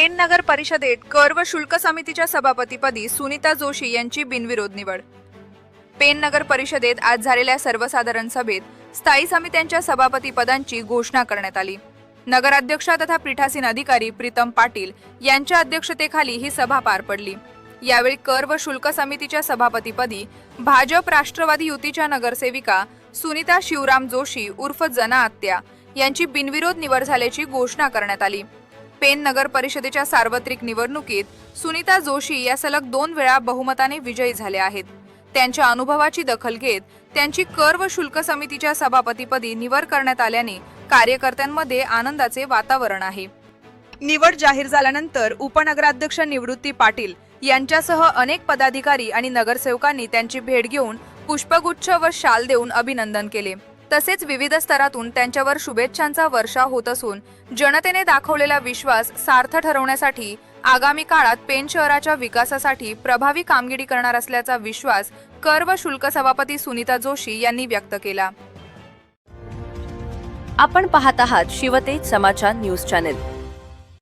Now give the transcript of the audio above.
पेण नगर परिषदेत कर व शुल्क समितीच्या सभापतीपदी सुनीता जोशी यांची बिनविरोध निवड। पेण नगर परिषदेत आज झालेल्या सर्वसाधारण सभेत स्थायी समित्यांच्या सभापती पदांची घोषणा करण्यात आली। नगराध्यक्षा तथा पीठासीन अधिकारी प्रीतम पाटील यांच्या अध्यक्षतेखाली ही सभा पार पडली। यावेळी कर व शुल्क समितीच्या सभापतीपदी भाजप राष्ट्रवादी युतीच्या नगरसेविका सुनीता शिवराम जोशी उर्फ जना आत्या यांची बिनविरोध निवड झाल्याची घोषणा करण्यात आली। पेण नगर परिषदेच्या सार्वत्रिक निवडणुकीत सुनीता जोशी या सलग 2 वेळा बहुमताने विजयी झाल्या आहेत। त्यांच्या अनुभवाची दखल घेत त्यांची कर व शुल्क समितीच्या सभापतीपदी निवड करण्यात आल्याने कार्यकर्त्यांमध्ये आनंदाचे वातावरण आहे। निवड जाहीर झाल्यानंतर उपनगराध्यक्ष निवृत्ती पाटील यांच्यासह अनेक पदाधिकारी आणि नगरसेवकांनी त्यांची भेट घेऊन पुष्पगुच्छ व शाल देऊन अभिनंदन केले। तसेच विविध स्तरातून त्यांच्यावर शुभेच्छांचा वर्षाव होत असून जनतेने दाखवलेला विश्वास सार्थ ठरवण्यासाठी आगामी काळात पेण शहराच्या विकासासाठी प्रभावी कामगिरी करणार असल्याचा विश्वास कर व शुल्क सभापती सुनीता जोशी यांनी व्यक्त केला। आपण पाहत आहात शिवतेज समाचार न्यूज चॅनल।